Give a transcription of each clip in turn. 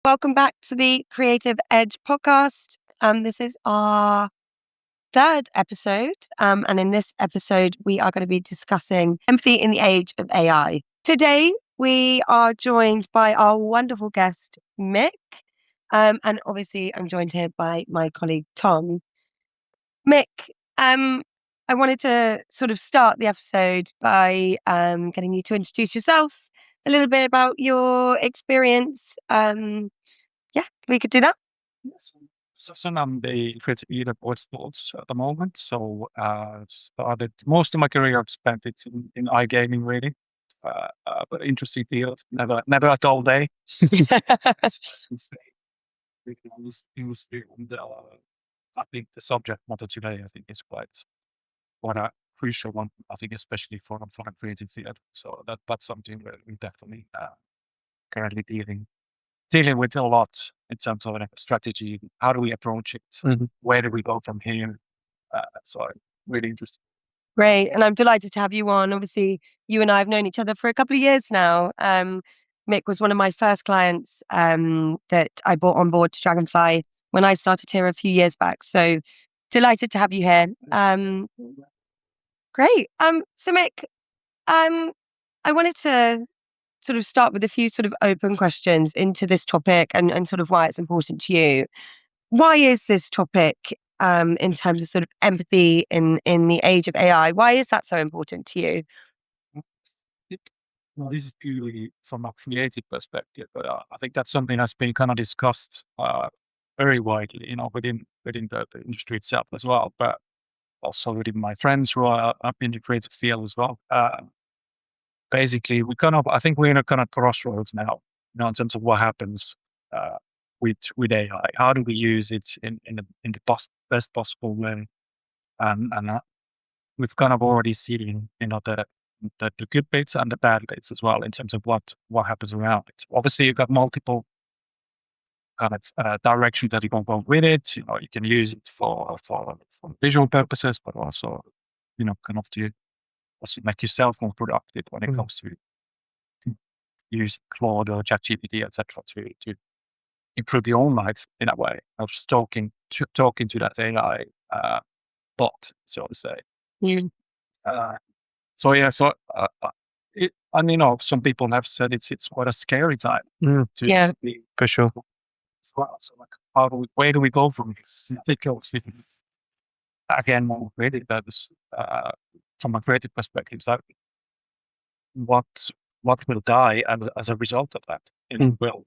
Welcome back to the Creative Edge podcast. This is our third episode. And in this episode, we are going to be discussing empathy in the age of AI. Today, we are joined by our wonderful guest, Mick. And obviously, I'm joined here by my colleague, Tom. Mick, I wanted to sort of start the episode by getting you to introduce yourself, a little bit about your experience. Yeah, we could do that. Yes. So I'm the creative lead at Boyle Sports at the moment. So started most of my career I've spent it in iGaming really. But interesting field. Never a dull day. I think the subject matter today I think is quite a crucial one. I think especially for a creative field. So that's something that we definitely currently dealing with a lot in terms of a strategy. How do we approach it? Mm-hmm. Where do we go from here? So really interesting. Great. And I'm delighted to have you on. Obviously, you and I have known each other for a couple of years now. Mick was one of my first clients that I brought on board to Dragonfly when I started here a few years back. So delighted to have you here. Great. So Mick, I wanted to sort of start with a few sort of open questions into this topic and sort of why it's important to you. Why is this topic in terms of sort of empathy in the age of AI? Why is that so important to you? Well, this is purely from a creative perspective, but I think that's something that's been kind of discussed very widely, within the industry itself as well, but also within my friends who are up in the creative field as well. Basically, I think we're in a kind of crossroads now, in terms of what happens with AI. How do we use it in the best possible way? And we've kind of already seen, the good bits and the bad bits as well in terms of what happens around it. Obviously, you've got multiple kind of directions that you can go with it. You can use it for visual purposes, but also, kind of to also make yourself more productive when it comes to use Claude or ChatGPT, etc., to improve your own life in a way. Of just talking to that AI bot, so to say. Some people have said it's quite a scary time to be for sure. Well, so where do we go from this? Again, more creative purpose, from a creative perspective, so what will die as a result of that? Will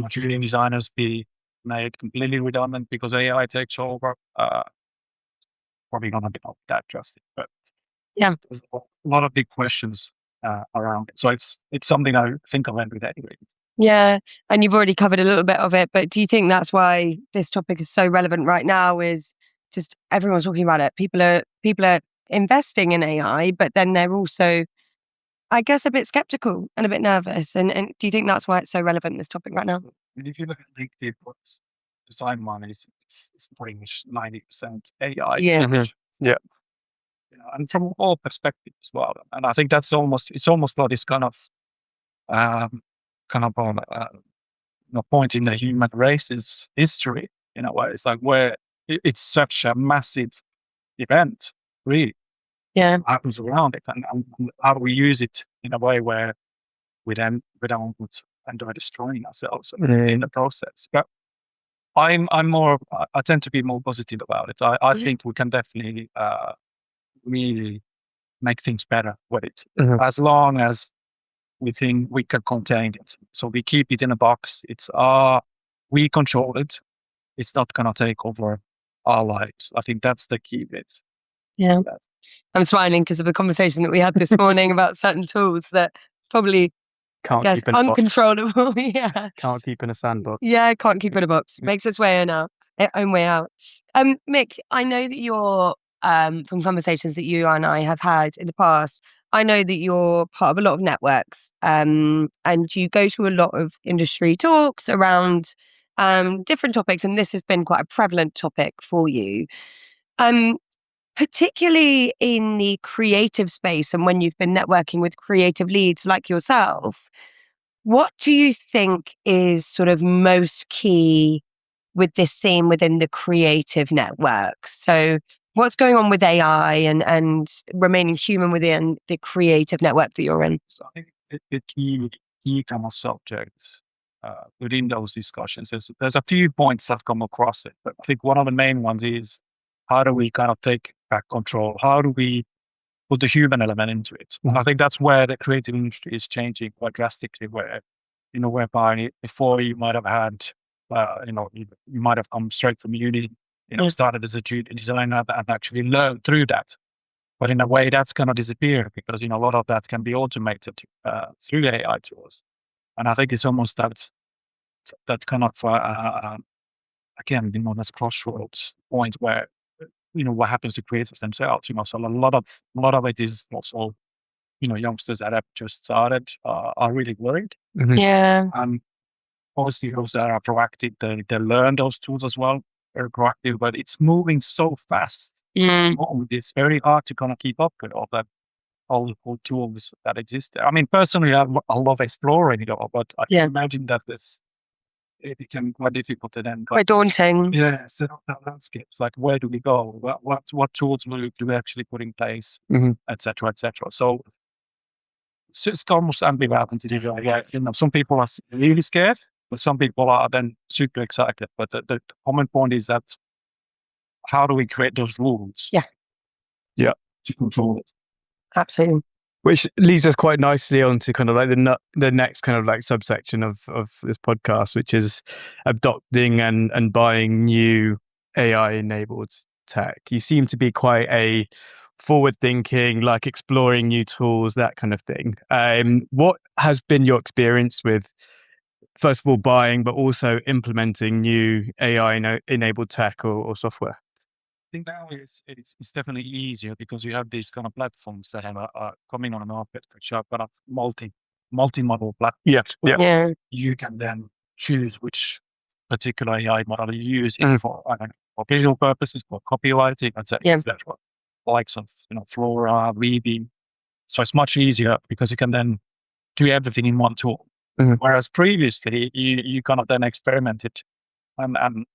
junior designers be made completely redundant because AI takes over? Probably not that drastic, but there's a lot of big questions around it. So it's something I think of every day. Really. Yeah, and you've already covered a little bit of it, but do you think that's why this topic is so relevant right now? Is just everyone's talking about it. People are investing in AI, but then they're also, I guess, a bit skeptical and a bit nervous. And do you think that's why it's so relevant, this topic right now? And if you look at LinkedIn, what's design one is pretty much 90% AI. Yeah. And from all perspectives as well. And I think it's almost like this kind of point in the human race's history in a way. It's like where it's such a massive event, really. Yeah. Happens around it, and how do we use it in a way where we don't end up destroying ourselves in the process? But I tend to be more positive about it. I think we can definitely really make things better with it, as long as we think we can contain it. So we keep it in a box. We control it. It's not going to take over our lives. I think that's the key bit. Yeah. I'm smiling because of the conversation that we had this morning about certain tools that probably keep in uncontrollable. Yeah. Can't keep in a sandbox. Yeah, can't keep in a box. Makes its own way out. Mick, I know that you're from conversations that you and I have had in the past, I know that you're part of a lot of networks and you go to a lot of industry talks around different topics, and this has been quite a prevalent topic for you. Particularly in the creative space and when you've been networking with creative leads like yourself, What do you think is sort of most key with this theme within the creative network? So what's going on with AI and remaining human within the creative network that you're in? So I think the key kind of subjects within those discussions there's a few points that come across it, but I think one of the main ones is how do we kind of take back control? How do we put the human element into it? I think that's where the creative industry is changing quite drastically. Where whereby before you might have had, you might have come straight from uni, started as a junior designer and actually learned through that. But in a way, that's going to disappear because a lot of that can be automated through the AI tools. And I think it's almost that kind of again, that's crossroads point where what happens to creators themselves. So a lot of it is also youngsters that have just started are really worried. Yeah. And obviously, those that are proactive, they learn those tools as well. Very proactive, but it's moving so fast. It's very hard to kind of keep up with all the tools that exist there. I mean, personally, I love exploring it all, but I can imagine that it became quite difficult to then. Quite daunting. Yeah, set up that landscapes. Like, where do we go? What tools do we actually put in place, et cetera, et cetera. So it's almost ambivalent. Some people are really scared, but some people are then super excited. But the common point is that how do we create those rules? Yeah. To control it. Absolutely. Which leads us quite nicely onto kind of like the next kind of like subsection of this podcast, which is adopting and buying new AI enabled tech. You seem to be quite a forward thinking, like exploring new tools, that kind of thing. What has been your experience with, first of all, buying, but also implementing new AI enabled tech or software? I think now it's definitely easier because you have these kind of platforms that are coming on the market, which are kind of multi-model platforms. Yeah. You can then choose which particular AI model you use for, I don't know, for visual purposes, for copywriting, etc. Likes of Flora, Weebly. So it's much easier because you can then do everything in one tool. Whereas previously you kind of then experimented and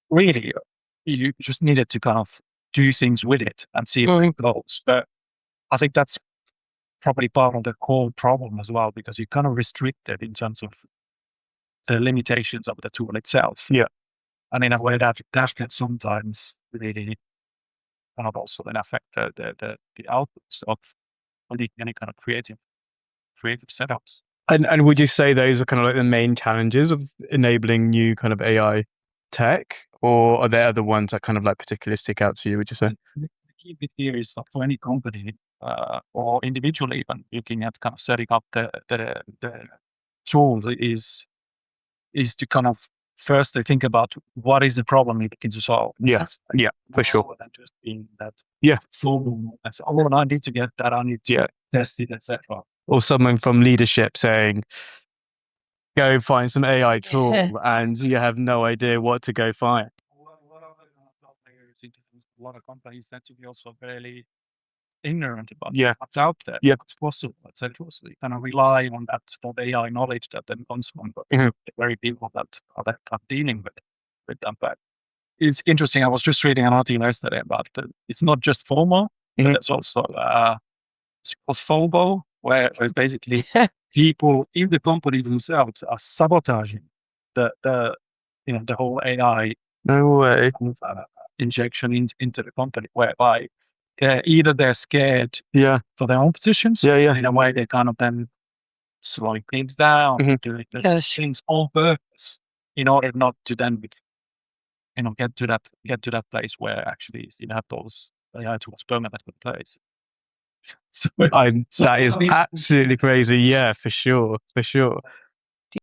really you just needed to kind of do things with it and see where it goes. But I think that's probably part of the core problem as well, because you're kind of restricted in terms of the limitations of the tool itself. Yeah. And in a way that can sometimes really kind of also then affect the outputs of any kind of creative setups. And would you say those are kind of like the main challenges of enabling new kind of AI tech, or are there other ones that kind of like particularly stick out to you, would you say? The key bit here is that for any company or individual even looking at kind of setting up the tools is to kind of first think about what is the problem you're looking to solve. Yeah, for sure. Than just being that formal. That's all I need to get that, I need to test it, etc. Or someone from leadership saying, go find some AI tool, and you have no idea what to go find. A lot of companies tend to be also fairly ignorant about what's out there, what's possible, etc. So you kind of rely on that AI knowledge that then comes from the very people that are dealing with them. But it's interesting. I was just reading an article yesterday about it's not just FOMO, but it's also it's called FOBO, where it's basically people in the companies themselves are sabotaging the whole AI. No way. Injection into the company, whereby either they're scared for their own positions, in a way they kind of then slowing things down, doing things on purpose in order not to then get to that place where actually you have those AI tools permanently in place. So that is absolutely crazy. Yeah, for sure.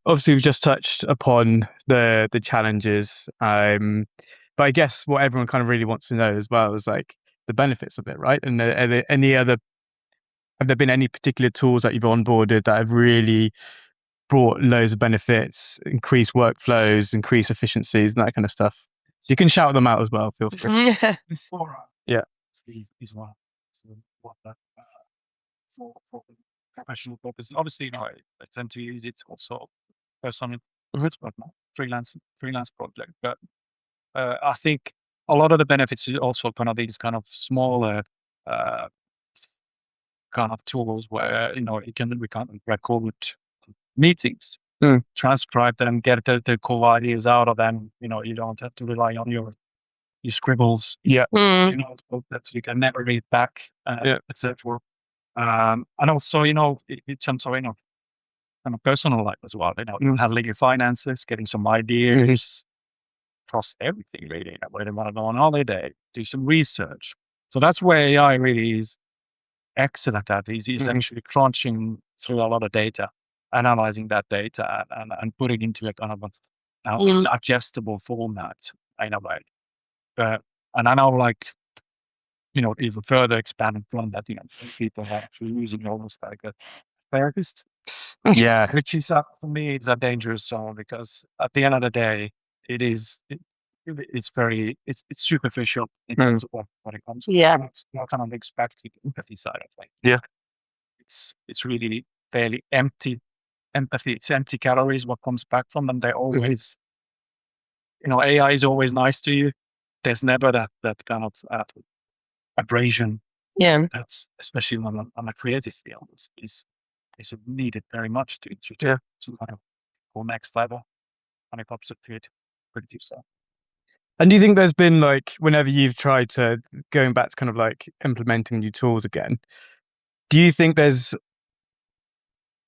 Obviously, we've just touched upon the challenges, but I guess what everyone kind of really wants to know as well is like the benefits of it, right? And have there been any particular tools that you've onboarded that have really brought loads of benefits, increased workflows, increased efficiencies, and that kind of stuff? You can shout them out as well. Feel free. Before Yeah. is one. So what that for professional purposes. Obviously, I tend to use it also personally, but not freelance project. But I think a lot of the benefits is also kind of these kind of smaller kind of tools where we can record meetings, transcribe them, get the cool ideas out of them. You don't have to rely on your scribbles. That you can never read back, etc. And also, in terms of kind of personal life as well. Handling your finances, getting some ideas, across everything really. Whether you want to go on holiday, do some research. So that's where AI really is excellent at. Is actually crunching through a lot of data, analyzing that data, and putting into a kind of an adjustable format in a way. And I know, even further expanding from that, people are actually using almost like a therapist. Yeah. Which is, for me, it's a dangerous zone because at the end of the day, it's superficial in terms of what it comes to. Yeah. It's not kind of expected empathy side of things. Yeah. It's really fairly empty empathy. It's empty calories. What comes back from them, they're always, AI is always nice to you. There's never that kind of abrasion. Yeah. That's especially on a creative field is needed very much to kind of go next level when it comes to creative stuff. And do you think there's been whenever you've tried to going back to kind of implementing new tools again, do you think there's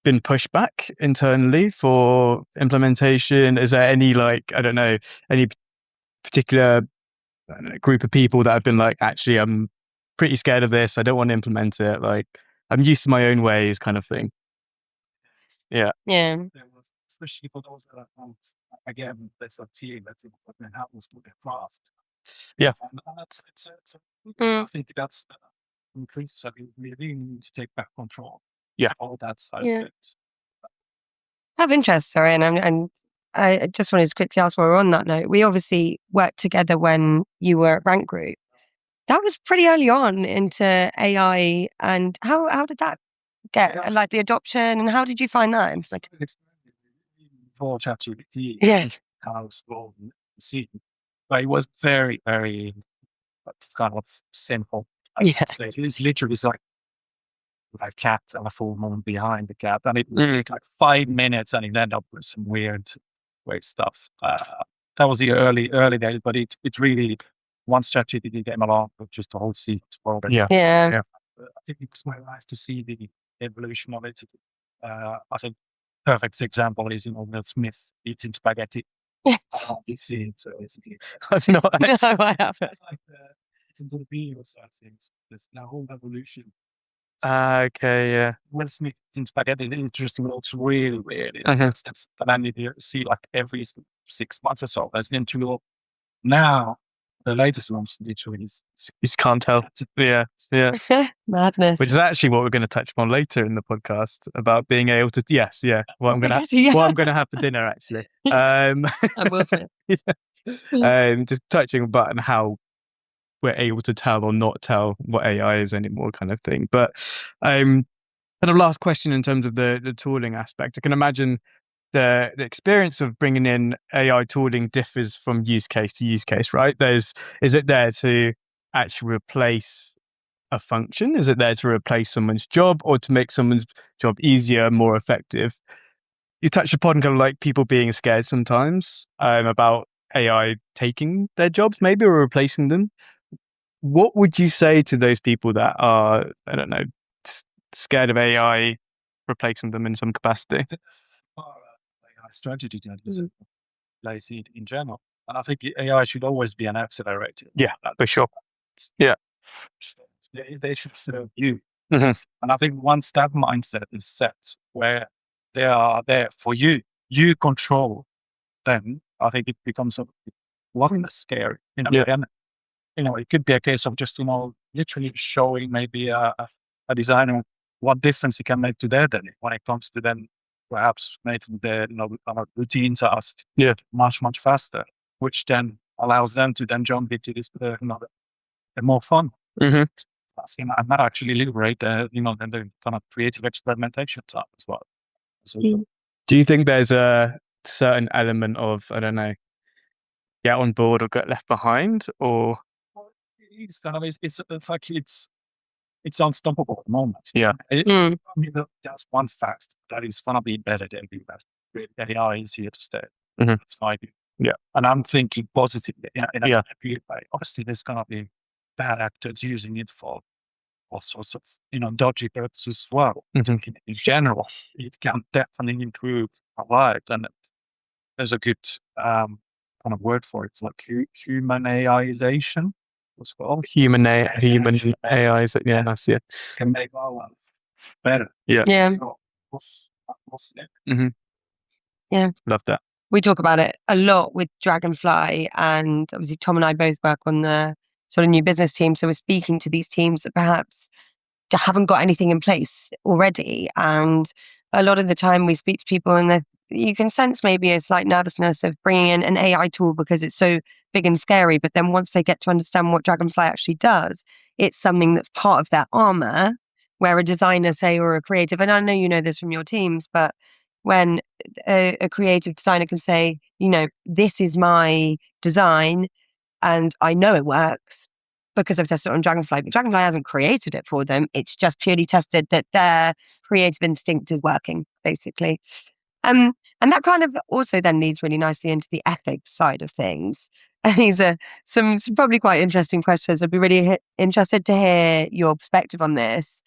been pushback internally for implementation? Is there any any particular group of people that have been actually I'm pretty scared of this, I don't want to implement it, I'm used to my own ways kind of thing? Yeah. Especially for those that are again, there's a feeling that what happens to the craft. Yeah. And I think that's increases. We really need to take back control. Yeah. All that side Yeah. of it. I have interest, sorry, and I just wanted to quickly ask while we're on that note. We obviously worked together when you were at Rank Group. That was pretty early on into AI, and how did that get the adoption, and how did you find that implemented? For ChatGPT, Yeah. how small see, but it was very, very kind of simple. Yeah. It was literally like a cat and a full moon behind the cat, and it would take 5 minutes, and it ended up with some weird stuff. That was the early days, but it really, once ChatGPT came along, it just the whole sea exploded. Yeah. I think it's quite nice to see the evolution of it. I think perfect example is Will Smith eating spaghetti. You've seen it, so That's not No, I haven't. it's into the video side of things. There's the whole evolution. Okay, yeah. Will Smith eating spaghetti, it just looks really weird. Mhm. And then you see every 6 months or so, there's an tool. Now, the latest ones literally is You just can't tell. Yeah. Madness. Which is actually what we're going to touch upon later in the podcast about being able to. Yes, yeah. What I'm going to have for dinner actually. And Will Smith. Just touching about how we're able to tell or not tell what AI is anymore, kind of thing. But kind of last question in terms of the tooling aspect. I can imagine the experience of bringing in AI tooling differs from use case to use case, right? Is it there to actually replace a function? Is it there to replace someone's job or to make someone's job easier, more effective? You touched upon kind of people being scared sometimes about AI taking their jobs maybe or replacing them. What would you say to those people that are, I don't know, scared of AI replacing them in some capacity? AI strategy to place it in general. And I think AI should always be an accelerator. Yeah, for sure. Yeah. They should serve you. Mhm. And I think once that mindset is set where they are there for you, you control them, I think it becomes a lot less scary. And it could be a case of just, literally showing maybe a designer what difference he can make to their day when it comes to then perhaps making their, routine tasks much, much faster, which then allows them to then jump into this, more fun. Mm-hmm. and that actually liberate the kind of creative experimentation time as well. So Do you think there's a certain element of, I don't know, get on board or get left behind, or it's kind of it's unstoppable at the moment. Yeah. I mean, that's one fact that is gonna be embedded everywhere. AI is here to stay. Mhm. It's my view. Yeah. And I'm thinking positively. In a Yeah. good way. Obviously, there's gonna be bad actors using it for all sorts of dodgy purposes as well. Mhm. In general, it can definitely improve our lives, and there's a good kind of word for it. It's like human AIization. What's called human AI is it? Yeah, that's it. can make our life better. Yeah. Yeah. Mhm. Yeah. Love that. We talk about it a lot with Dragonfly, and obviously Tom and I both work on the sort of new business team. So we're speaking to these teams that perhaps haven't got anything in place already. And a lot of the time we speak to people and you can sense maybe a slight nervousness of bringing in an AI tool because it's so big and scary. But then once they get to understand what Dragonfly actually does, it's something that's part of their armor, where a designer, say, or a creative, and I know you know this from your teams, but when a creative designer can say, this is my design and I know it works because I've tested it on Dragonfly, but Dragonfly hasn't created it for them. It's just purely tested that their creative instinct is working, basically. And that kind of also then leads really nicely into the ethics side of things. And these are some probably quite interesting questions. I'd be really interested to hear your perspective on this.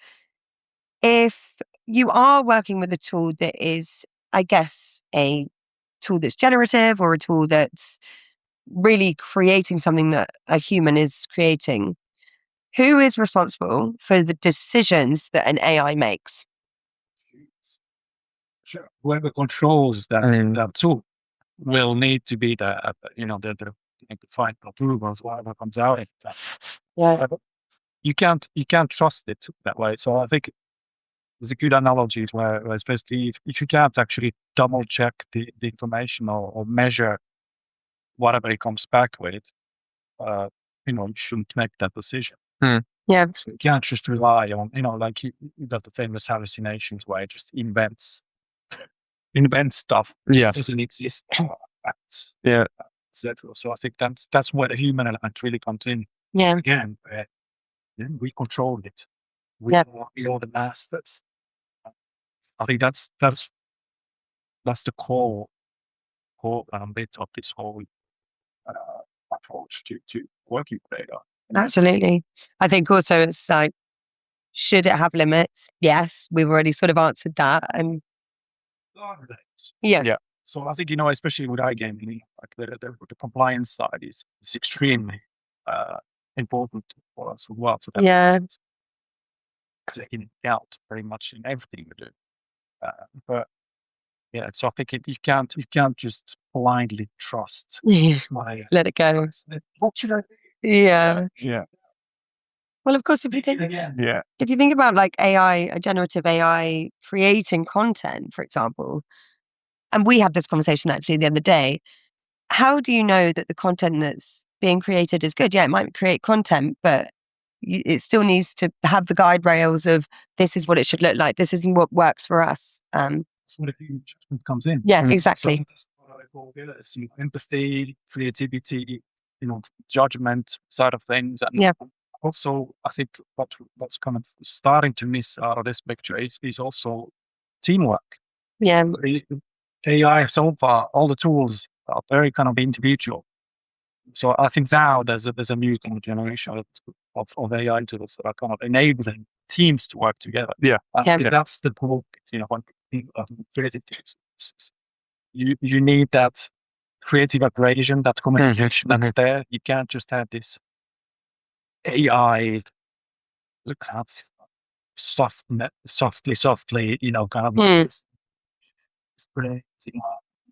If you are working with a tool that is, I guess, a tool that's generative or a tool that's really creating something that a human is creating, who is responsible for the decisions that an AI makes? Sure. Whoever controls that tool will need to be the final approval of whatever comes out of it. Yeah. You can't trust it that way. So I think there's a good analogy where especially if you can't actually double check the information or measure whatever it comes back with, you shouldn't make that decision. Yeah. So you can't just rely on, like you got the famous hallucinations where it just invents stuff Yeah. that doesn't exist. Facts, Yeah. etc. So I think that's where the human element really comes in. Yeah. Again, where we control it. We Yeah. are the masters. I think that's the core bit of this whole approach to working with data. Absolutely. I think also it's like, should it have limits? Yes, we've already sort of answered that. And yeah. Yeah. So I think, especially with iGaming, like the compliance side is extremely important for us as well. So that's Yeah. taking account very much in everything we do. But yeah, so I think you can't just blindly trust. Let it go. What should I do? Yeah. Yeah. Well, of course, if you think Yeah. if you think about like AI, a generative AI creating content, for example, and we had this conversation actually the other day, how do you know that the content that's being created is good? Yeah, it might create content, but it still needs to have the guide rails of this is what it should look like. This is what works for us. That's where the human judgment comes in. Yeah, Mm. exactly. So that's what I call this, empathy, creativity, judgment side of things. And Yeah. also, I think what's kind of starting to miss out of this picture is also teamwork. Yeah. AI so far, all the tools are very kind of individual. So I think now there's a new kind of generation of AI tools that are kind of enabling teams to work together. Yeah. I Yeah. think that's the point. When people are creative teams, you need that creative operation, that communication that's there. You can't just have this AI kind of softly, kind of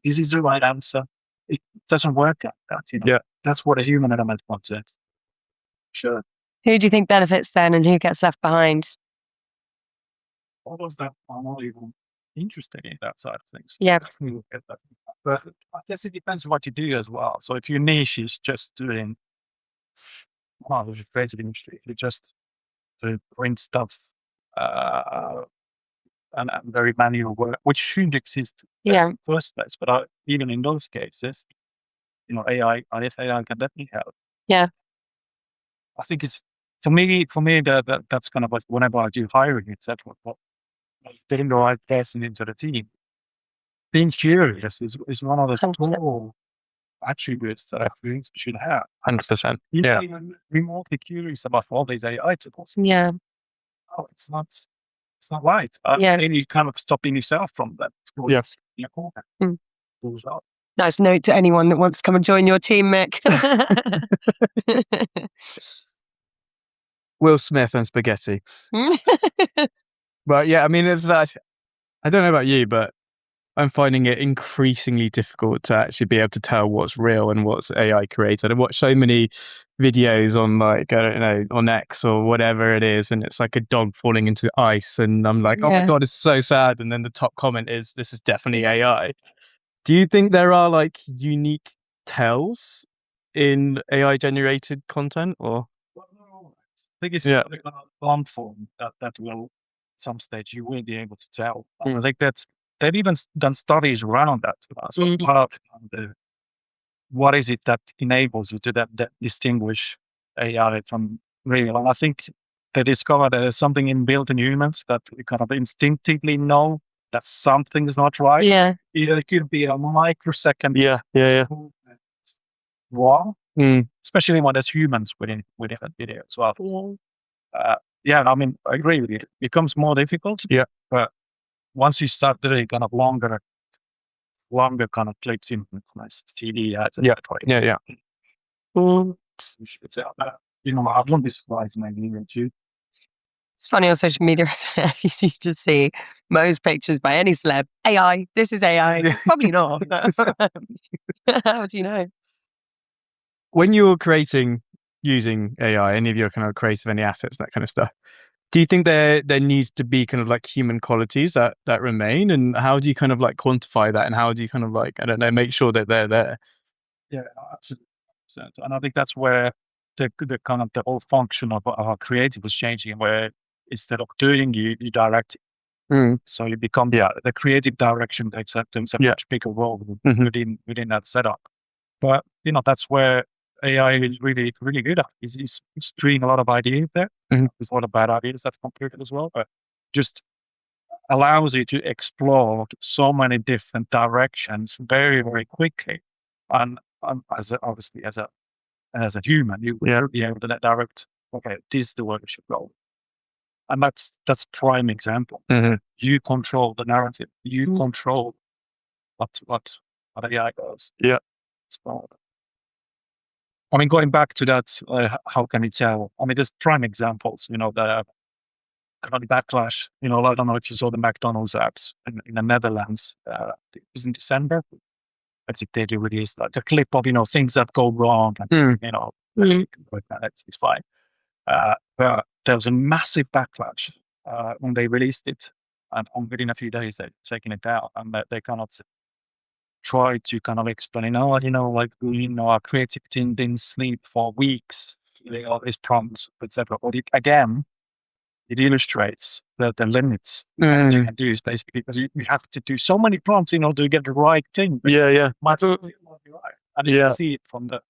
this is the right answer. It doesn't work like that. Yeah. That's what a human element wants. It. Sure. Who do you think benefits then and who gets left behind? All those that are not even interested in that side of things. Yeah. Definitely will get that. But I guess it depends what you do as well. So if your niche is just doing, the creative industry, if you're just to print stuff and very manual work, which shouldn't exist in the first place. But even in those cases, AI can definitely help. Yeah. I think it's for me that's kind of like whenever I do hiring, etc. Getting the right person into the team. Being curious is one of the 100%. core attributes that I think we should have. 100%. You're Yeah. even remotely curious about all these AI tools. Yeah. Oh, it's not right. And you kind of stopping yourself from that. Yes. Nice note to anyone that wants to come and join your team, Mick. Will Smith and spaghetti. But yeah, I mean, it's that. I don't know about you, but I'm finding it increasingly difficult to actually be able to tell what's real and what's AI created. I watch so many videos on like, I don't know, on X or whatever it is, and it's like a dog falling into ice, and I'm like, oh my God, it's so sad. And then the top comment is, this is definitely AI. Do you think there are like unique tells in AI generated content, or? I think it's the long form that will, at some stage, you will be able to tell. I think that they've even done studies around that. So what is it that enables you to that distinguish AI from real? And I think they discovered there's something inbuilt in humans that we kind of instinctively know that something's not right. Yeah. Either it could be a microsecond wrong, especially when there's humans within that video as well. I mean, I agree with you. It becomes more difficult. Yeah. But once you start doing kind of longer kind of clips in TV ads, Yeah. I wouldn't be surprised maybe even too. It's funny on social media, isn't it? You just see most pictures by any celeb. AI. This is AI. Probably not. How do you know? When you're creating using AI, any of your kind of creative, any assets, that kind of stuff, do you think there needs to be kind of like human qualities that remain? And how do you kind of like quantify that? And how do you kind of like, I don't know, make sure that they're there? Yeah, absolutely. And I think that's where the kind of the whole function of our creative was changing, where instead of doing, you direct. So you become the creative direction takes a much bigger role within that setup. But that's where AI is really, really good at. It's doing a lot of ideas there. There's a lot of bad ideas that's completed as well, but just allows you to explore so many different directions very, very quickly. And obviously as a human, you will be able to direct. Okay, this is the way we should go. And that's prime example. You control the narrative. You control what AI does. Yeah. I mean, going back to that, how can you tell? I mean, there's prime examples. The kind of backlash. I don't know if you saw the McDonald's apps in the Netherlands. It was in December. I think they released like a clip of things that go wrong. And, it's fine. But there was a massive backlash when they released it, and within a few days they've taken it down, and they kind of tried to kind of explain, our creative team didn't sleep for weeks, all these prompts, etc. But it illustrates the limits you can do, is basically because you have to do so many prompts in order to get the right thing. Might still not be right. And you can see it from the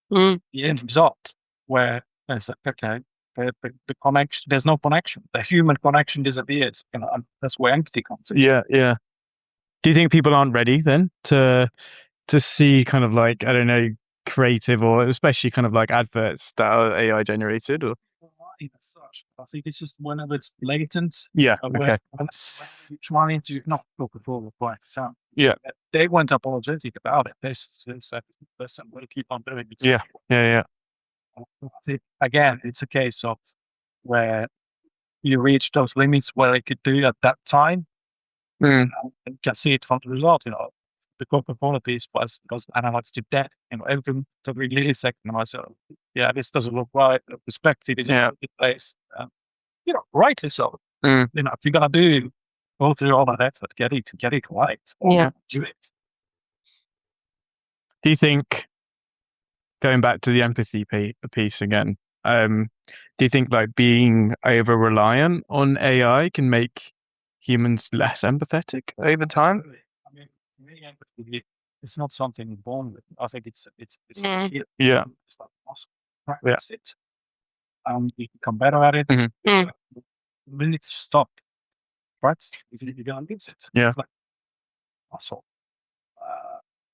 end result, where it's like, okay, the connection, there's no connection. The human connection disappears. And that's where empathy comes in. Yeah. Do you think people aren't ready then to see kind of like, I don't know, creative or especially kind of like adverts that are AI generated? Or as such, I think it's just whenever it's blatant. Okay. When you're trying to not look at all the point. So they weren't apologetic about it. They said, "Listen, we'll keep on doing it." Yeah. I think, again, it's a case of where you reach those limits where it could do at that time. And you can see it from the result. The Coca-Cola piece was analyzed to death. Every millisecond, I said, this doesn't look right. The perspective is in a good place. Rightly so. If you're gonna go through all that effort, get it right. Do it. Do you think, going back to the empathy piece again, do you think like being over reliant on AI can make humans less empathetic over time? I mean, for me, empathy, it's not something born with. I think it's Yeah. It's like muscle. Practice it, you become better at it. Mhm. We need to stop, right? You're gonna lose it. Yeah. It's like muscle.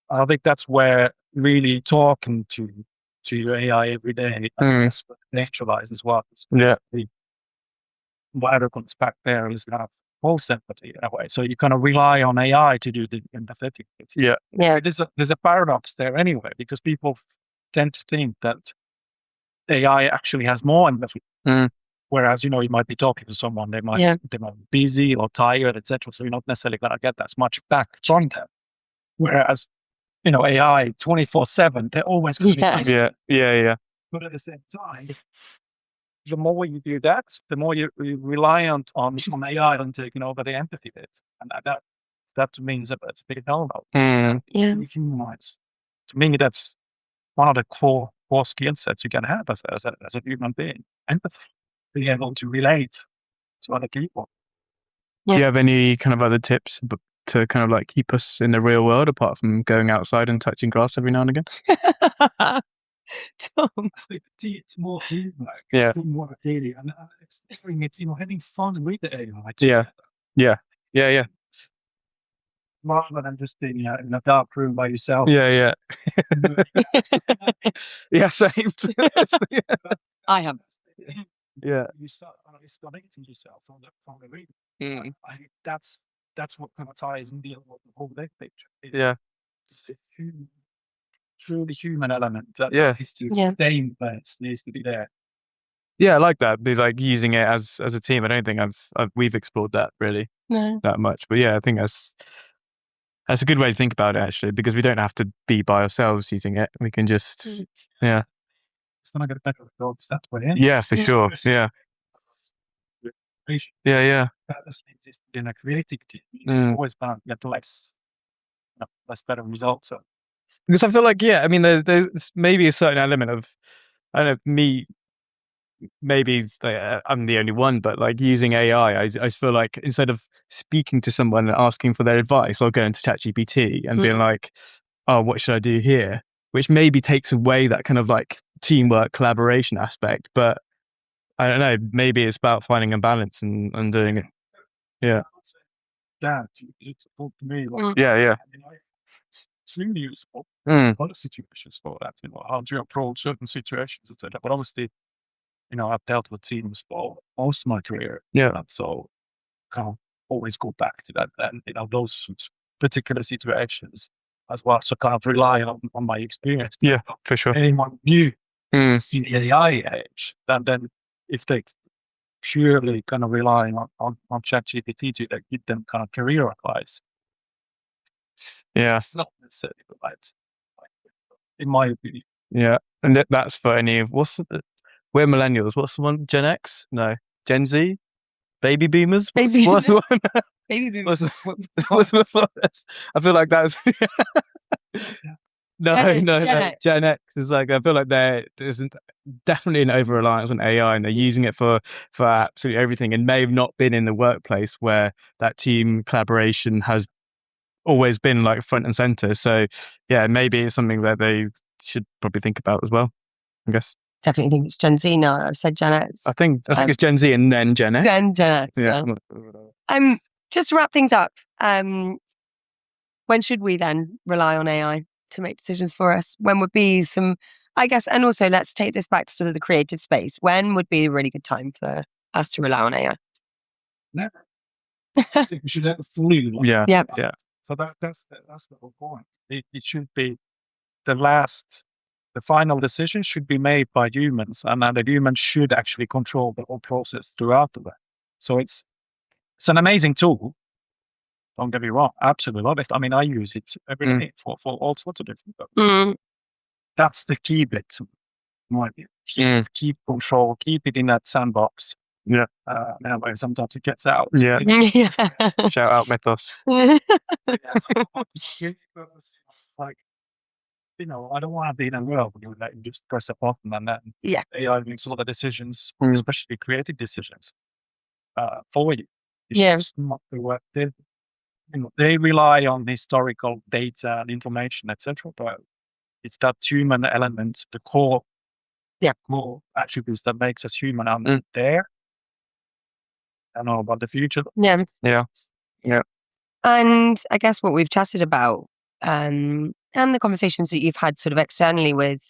I think that's where really talking to your AI every day, that's what naturalized as well. Yeah. Whatever comes back there is kind of false empathy in a way. So you kind of rely on AI to do the empathetic bit. Yeah. Yeah. There's a paradox there anyway, because people tend to think that AI actually has more empathy. Whereas, you might be talking to someone, they might be busy or tired, etc. So you're not necessarily going to get as much back from them. Whereas, AI 24/7, they're always going to be nice. Yeah. But at the same time, the more you do that, the more you're reliant on AI and taking over the empathy bit. And that to me is a big no-no. Yeah. Humanize. To me, that's one of the core skill sets you can have as a human being. Empathy. Being able to relate to other people. Do you have any kind of other tips to kind of like keep us in the real world apart from going outside and touching grass every now and again? Tom. It's more teamwork. Yeah. More daily. And it's having fun with the AI. Yeah. Rather than just being in a dark room by yourself. Yeah. Yeah, same. I have. Yeah. You start disconnecting yourself from the reading. I think that's what kind of ties in the whole big picture. Yeah. It's a truly human element that needs to stay in place, needs to be there. Yeah, I like that. Be like using it as a team. I don't think we've explored that really that much. But yeah, I think that's a good way to think about it actually, because we don't have to be by ourselves using it. We can just It's gonna get better results that way. Yeah, for sure. Yeah. Yeah. That doesn't exist in a creativity. You're always gonna get less better results. So. Because I feel like, I mean, there's maybe a certain element of, I don't know, me, maybe I'm the only one, but like using AI, I feel like instead of speaking to someone and asking for their advice, I'll go into ChatGPT and being like, oh, what should I do here? Which maybe takes away that kind of like teamwork, collaboration aspect. But I don't know, maybe it's about finding a balance and doing it. Yeah. It's for me. Yeah. It's extremely useful. A lot of situations for that. How do you approach certain situations, etc. But obviously, I've dealt with teams for most of my career. Yeah. So can't always go back to that and those particular situations as well. So kind of rely on my experience. Yeah, for sure. Anyone new in the AI age, then if they purely kind of relying on ChatGPT to give them kind of career advice. Yeah. It's not necessarily right, in my opinion. Yeah. And that's for any of we're millennials. What's the one? Gen X? No. Gen Z? Baby boomers? What's the one? Baby boomers. What's I feel like that's No. Gen X is like, I feel like there's definitely an over reliance on AI, and they're using it for absolutely everything, and may have not been in the workplace where that team collaboration has always been like front and center. So yeah, maybe it's something that they should probably think about as well, I guess. Definitely think it's Gen Z now. I've said Gen X. I think it's Gen Z and then Gen X. Gen X. Yeah. Just to wrap things up, when should we then rely on AI to make decisions for us? When would be some, I guess, and also let's take this back to sort of the creative space. When would be a really good time for us to rely on AI? Never. I think we should have fully. Yeah. So that's the whole point. It should be the final decision should be made by humans, and the humans should actually control the whole process throughout the way. So it's an amazing tool. Don't get me wrong, absolutely love it. I mean, I use it every day for all sorts of different stuff. That's the key bit, in my view. Keep control, keep it in that sandbox. Yeah. That way sometimes it gets out. Yeah. Shout out Mythos. Like I don't want to be in a world where you just press a button and then Yeah. AI makes all the decisions, Mm. especially creative decisions, for you. It's Yeah. just not the way they rely on historical data and information, etc. But it's that human element, the core attributes that makes us human, and there. I don't know about the future. Yeah. Yeah. And I guess what we've chatted about, and the conversations that you've had sort of externally with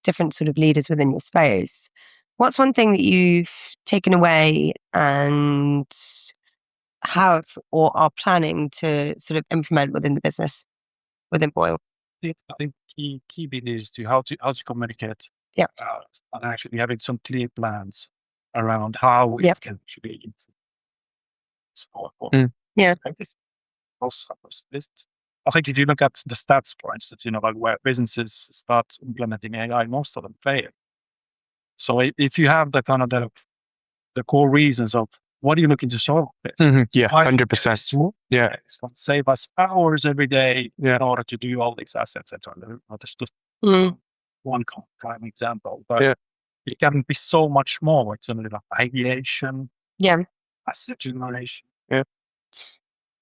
different sort of leaders within your space, what's one thing that you've taken away and have or are planning to sort of implement within the business, within Boyle? I think key bit is how to communicate. Yeah. And actually having some clear plans around how Yep. it can actually support. Yeah. I think if you look at the stats, for instance, like where businesses start implementing AI, most of them fail. So if you have the kind of the core reasons of what are you looking to solve? Yeah, 100%. Yeah. It's going to save us hours every day Yeah. in order to do all these assets, etc. That's just Mm. one prime example, but it can be so much more. It's like ideation, Yeah. asset generation.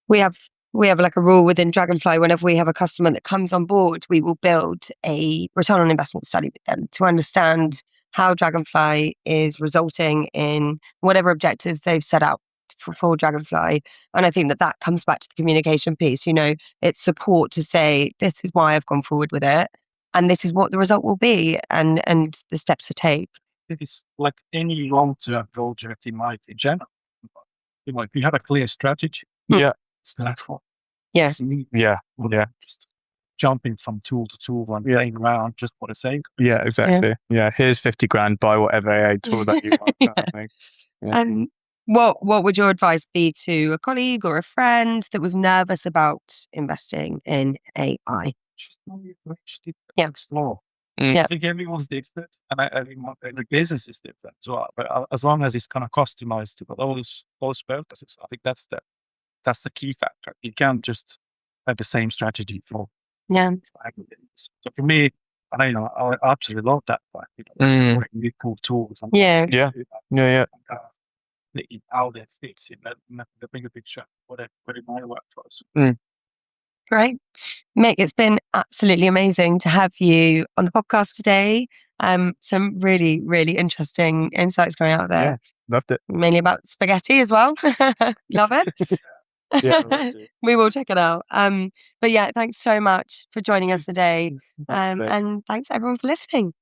We have like a rule within Dragonfly. Whenever we have a customer that comes on board, we will build a return on investment study with them to understand how Dragonfly is resulting in whatever objectives they've set out for Dragonfly. And I think that comes back to the communication piece. It's support to say, this is why I've gone forward with it, and this is what the result will be, and the steps to take. It is like any long-term project in life in general. If you have a clear strategy, it's natural. Yes. Yeah. Just jumping from tool to tool and playing around just for the sake. Yeah, exactly. Yeah. Here's 50 grand, buy whatever AI tool that you want. Kind of thing. And what would your advice be to a colleague or a friend that was nervous about investing in AI? Just explore. I think everyone's different, and I think the business is different as well. But as long as it's kind of customized to those purposes, I think that's the key factor. You can't just have the same strategy for aggregators. So for me, and I absolutely love that part. Really cool tools. And Yeah. How that fits in the bigger picture, what it might work for us. Great. Mick, it's been absolutely amazing to have you on the podcast today. Some really, really interesting insights going out there. Yeah, loved it. Mainly about spaghetti as well. Love it. Yeah, we will check it out. But yeah, thanks so much for joining us today. And thanks everyone for listening.